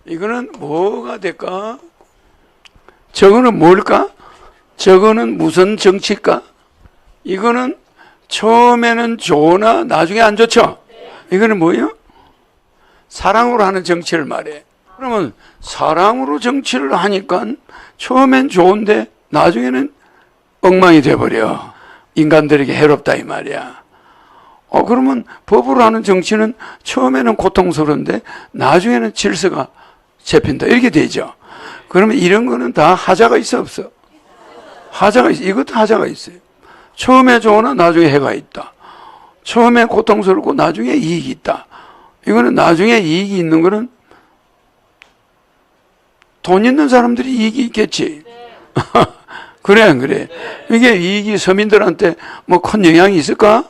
이거는 뭐가 될까? 저거는 뭘까? 저거는 무슨 정치일까? 이거는 처음에는 좋으나 나중에 안 좋죠? 이거는 뭐예요? 사랑으로 하는 정치를 말해. 그러면 사랑으로 정치를 하니까 처음엔 좋은데 나중에는 엉망이 돼버려. 인간들에게 해롭다 이 말이야. 그러면 법으로 하는 정치는 처음에는 고통스러운데 나중에는 질서가 잡힌다. 이렇게 되죠. 그러면 이런 거는 다 하자가 있어 없어? 하자가 있어. 이것도 하자가 있어요. 처음에 좋으나 나중에 해가 있다. 처음에 고통스럽고 나중에 이익이 있다. 이거는 나중에 이익이 있는 거는 돈 있는 사람들이 이익이 있겠지. 그래 안 그래? 이게 이익이 서민들한테 뭐 큰 영향이 있을까?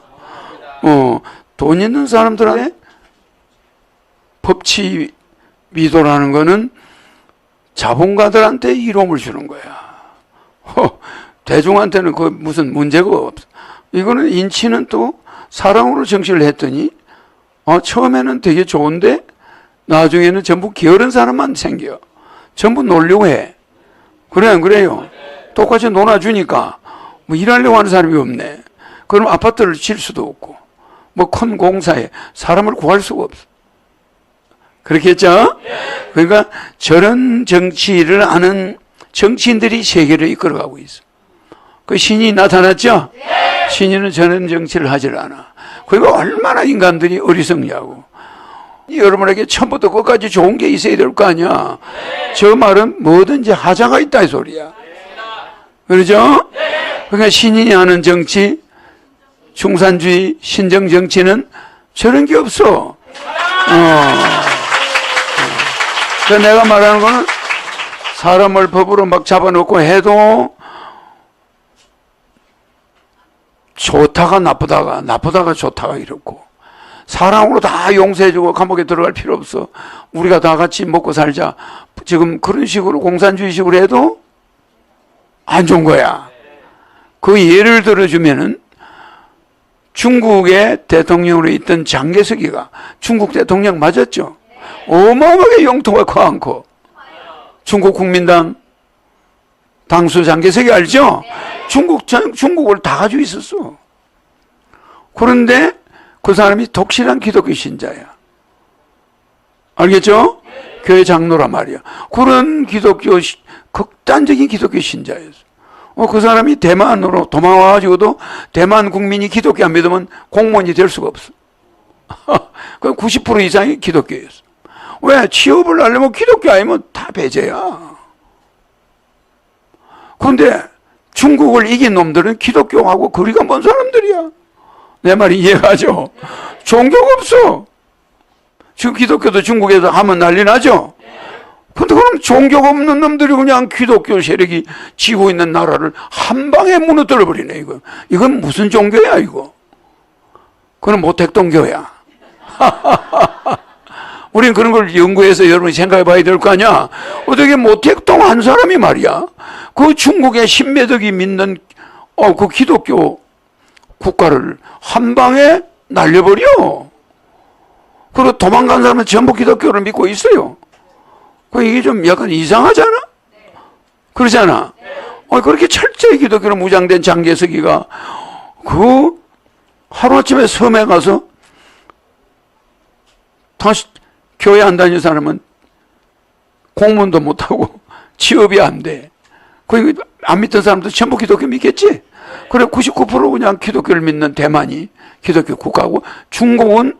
돈 있는 사람들한테 법치 위도라는 거는 자본가들한테 이로움을 주는 거야. 대중한테는 그 무슨 문제가 없어. 이거는 인치는 또 사랑으로 정치를 했더니 처음에는 되게 좋은데 나중에는 전부 게으른 사람만 생겨. 전부 놀려고 해. 그래 안 그래요? 똑같이 놀아주니까 뭐 일하려고 하는 사람이 없네. 그럼 아파트를 질 수도 없고 뭐 큰 공사에 사람을 구할 수가 없어. 그렇겠죠? 그러니까 저런 정치를 하는 정치인들이 세계를 이끌어가고 있어. 그 신이 나타났죠? 신이는 저런 정치를 하질 않아. 그러니까 얼마나 인간들이 어리석냐고. 여러분에게 처음부터 끝까지 좋은 게 있어야 될 거 아니야. 저 말은 뭐든지 하자가 있다 이 소리야. 그러죠? 그러니까 신인이 하는 정치, 중산주의, 신정 정치는 저런 게 없어. 그래서 내가 말하는 거는 사람을 법으로 막 잡아놓고 해도 좋다가 나쁘다가, 나쁘다가 좋다가 이렇고 사랑으로 다 용서해주고 감옥에 들어갈 필요 없어. 우리가 다 같이 먹고 살자. 지금 그런 식으로 공산주의식으로 해도 안 좋은 거야. 그 예를 들어주면은 중국의 대통령으로 있던 장개석이가 중국 대통령 맞았죠? 어마어마하게 영토가 커 않고 중국 국민당 당수 장개석이 알죠? 중국을 다 가지고 있었어. 그런데 그 사람이 독실한 기독교 신자야. 알겠죠? 교회 장로란 말이야. 그런 극단적인 기독교 신자였어. 그 사람이 대만으로 도망와가지고도 대만 국민이 기독교 안 믿으면 공무원이 될 수가 없어. 그 90% 이상이 기독교였어. 왜? 취업을 하려면 기독교 아니면 다 배제야. 그런데 중국을 이긴 놈들은 기독교하고 거리가 먼 사람들이야. 내 말이 이해가죠? 종교가 없어. 지금 기독교도 중국에서 하면 난리 나죠? 근데 그럼 종교가 없는 놈들이 그냥 기독교 세력이 쥐고 있는 나라를 한 방에 무너뜨려 버리네, 이거. 이건 무슨 종교야, 이거? 그건 모택동교야. 우린 그런 걸 연구해서 여러분이 생각해 봐야 될 거 아니야? 어떻게 모택동 한 사람이 말이야? 그 중국의 신매덕이 믿는, 그 기독교 국가를 한 방에 날려버려. 그리고 도망간 사람은 전부 기독교를 믿고 있어요. 이게 좀 약간 이상하잖아? 그러잖아? 그렇게 철저히 기독교로 무장된 장개석이가 하루아침에 섬에 가서 다시 교회 안 다니는 사람은 공무원도 못하고 취업이 안 돼. 안 믿던 사람도 전부 기독교 믿겠지? 그래 99% 그냥 기독교를 믿는 대만이 기독교 국가고 중공은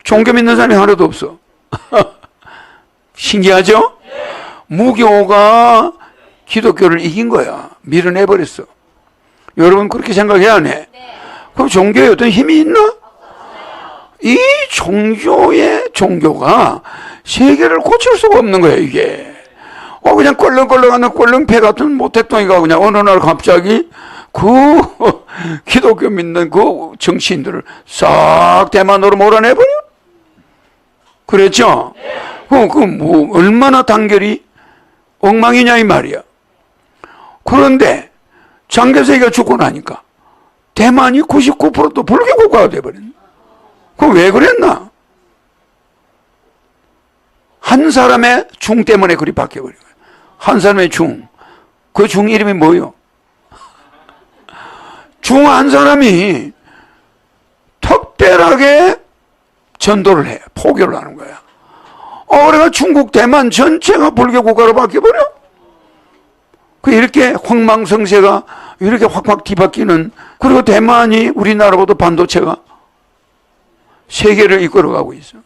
종교 믿는 사람이 하나도 없어. 신기하죠? 무교가 기독교를 이긴 거야. 밀어내버렸어. 여러분 그렇게 생각해야 안 해? 그럼 종교에 어떤 힘이 있나? 이 종교가 세계를 고칠 수가 없는 거야 이게. 그냥 껄렁껄렁하는 껄렁패 같은 모택동이가 그냥 어느 날 갑자기 기독교 믿는 그 정치인들을 싹 대만으로 몰아내버려? 그랬죠? 얼마나 단결이 엉망이냐 이 말이야. 그런데 장개석이가 죽고 나니까 대만이 99%도 불교 국가가 돼버렸네. 그럼 왜 그랬나? 한 사람의 중 때문에 그리 바뀌어버린 거예요. 한 사람의 중. 그 중 이름이 뭐예요? 중 한 사람이 특별하게 전도를 해. 포교를 하는 거야. 그래가 중국, 대만 전체가 불교 국가로 바뀌어버려. 이렇게 황망성세가 이렇게 확확 뒤바뀌는, 그리고 대만이 우리나라보다 반도체가 세계를 이끌어가고 있어.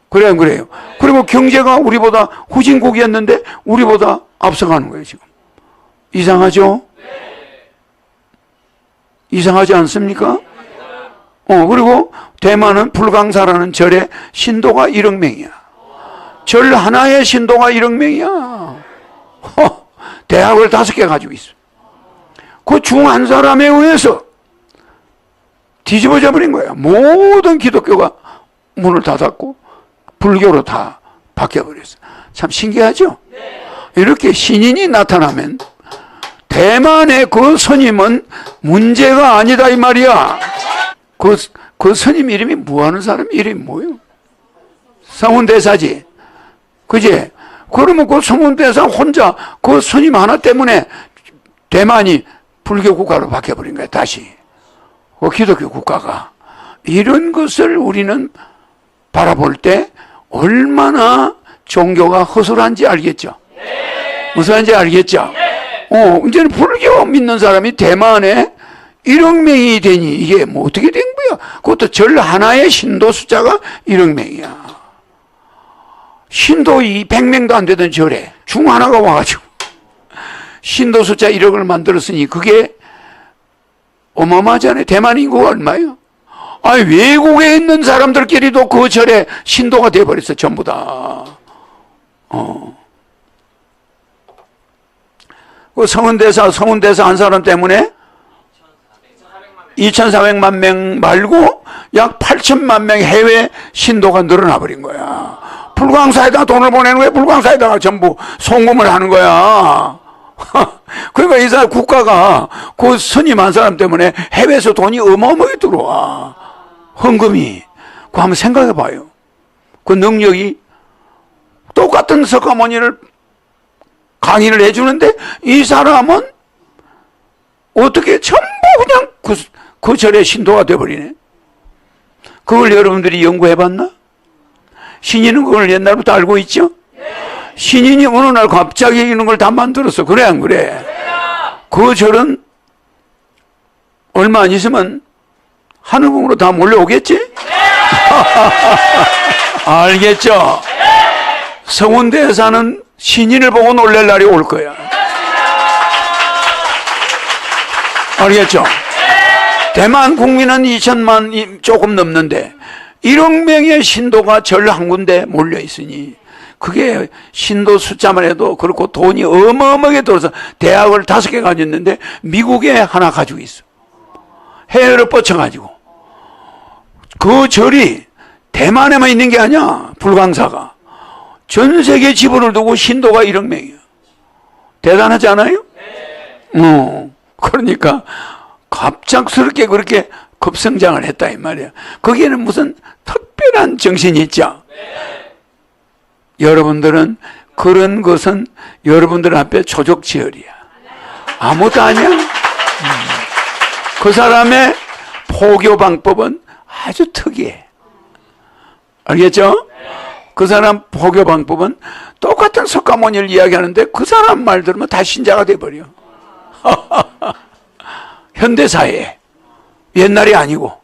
그래요, 그래요. 그리고 경제가 우리보다 후진국이었는데 우리보다 앞서가는 거예요, 지금. 이상하죠? 이상하지 않습니까? 그리고 대만은 불광사라는 절에 신도가 1억 명이야. 절 하나의 신도가 1억 명이야. 대학을 5개 가지고 있어. 그 중 한 사람에 의해서 뒤집어져 버린 거야. 모든 기독교가 문을 닫았고 불교로 다 바뀌어버렸어. 참 신기하죠? 이렇게 신인이 나타나면 대만의 그 스님은 문제가 아니다 이 말이야. 그 스님 이름이 뭐하는 사람 이름이 뭐예요? 성운대사지. 그지? 그러면 그 성운대사 혼자 그 스님 하나 때문에 대만이 불교 국가로 바뀌어버린 거야, 다시. 그 기독교 국가가. 이런 것을 우리는 바라볼 때 얼마나 종교가 허술한지 알겠죠? 무슨한지 알겠죠? 이제는 불교 믿는 사람이 대만에 1억 명이 되니 이게 뭐 어떻게 된 거야? 그것도 절 하나의 신도 숫자가 1억 명이야. 신도 100명도 안 되던 절에 중 하나가 와가지고 신도 숫자 1억을 만들었으니 그게 어마어마하잖아요. 대만 인구가 얼마예요? 외국에 있는 사람들끼리도 그 절에 신도가 돼버렸어, 전부 다. 그 성운대사 한 사람 때문에 2,400만 명 말고 약 8천만 명 해외 신도가 늘어나 버린 거야. 불광사에다 돈을 보내는 거야. 불광사에다가 전부 송금을 하는 거야. 그러니까 이 사람 국가가 그 스님 한 사람 때문에 해외에서 돈이 어마어마하게 들어와. 헌금이. 그거 한번 생각해 봐요. 그 능력이 똑같은 석가모니를 강의를 해주는데 이 사람은 어떻게 전부 그냥 그 절의 신도가 돼버리네. 그걸 여러분들이 연구해 봤나? 신인은 그걸 옛날부터 알고 있죠? 신인이 어느 날 갑자기 이런 걸 다 만들었어. 그래 안 그래? 그 절은 얼마 안 있으면 하늘궁으로 다 몰려오겠지? 알겠죠? 성운대사는 신인을 보고 놀랄 날이 올 거야. 알겠죠? 대만 국민은 2천만 조금 넘는데 1억 명의 신도가 절 한 군데 몰려 있으니 그게 신도 숫자만 해도 그렇고 돈이 어마어마하게 들어서 대학을 5개 가지고 있는데 미국에 하나 가지고 있어. 해외로 뻗쳐가지고. 그 절이 대만에만 있는 게 아니야. 불광사가. 전 세계 지분을 두고 신도가 1억 명이야. 대단하지 않아요? 그러니까 갑작스럽게 그렇게 급성장을 했다 이 말이야. 거기에는 무슨 특별한 정신이 있죠. 여러분들은 그런 것은 여러분들 앞에 조족지혈이야. 아무것도 아니야. 그 사람의 포교 방법은 아주 특이해. 알겠죠? 그 사람 포교 방법은 똑같은 석가모니를 이야기하는데 그 사람 말 들으면 다 신자가 돼버려. 현대사회에. 옛날이 아니고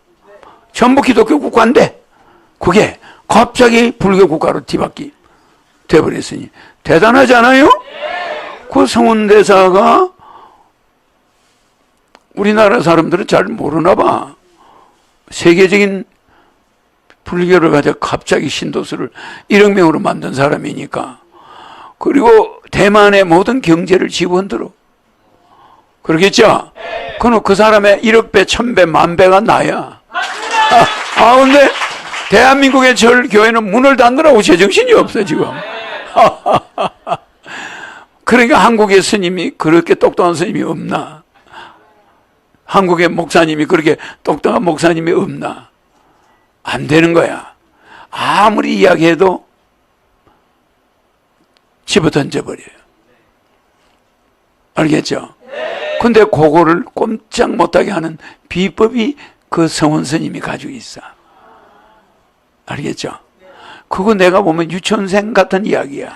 전부 기독교 국가인데 그게 갑자기 불교 국가로 뒤바뀌 돼버렸으니 대단하지 않아요? 그 성운대사가 우리나라 사람들은 잘 모르나 봐. 세계적인 불교를 가지고 갑자기 신도수를 1억 명으로 만든 사람이니까. 그리고 대만의 모든 경제를 집어흔들어. 그러겠죠? 그럼 그 사람의 1억 배, 1000배, 10,000배가 나야. 근데 대한민국의 절 교회는 문을 닫느라고 제정신이 없어 지금. 그러니까 한국의 스님이 그렇게 똑똑한 스님이 없나? 한국의 목사님이 그렇게 똑똑한 목사님이 없나? 안 되는 거야. 아무리 이야기해도 집어 던져버려요. 알겠죠? 근데 그거를 꼼짝 못하게 하는 비법이 그 성원 스님이 가지고 있어. 알겠죠? 그거 내가 보면 유치원생 같은 이야기야.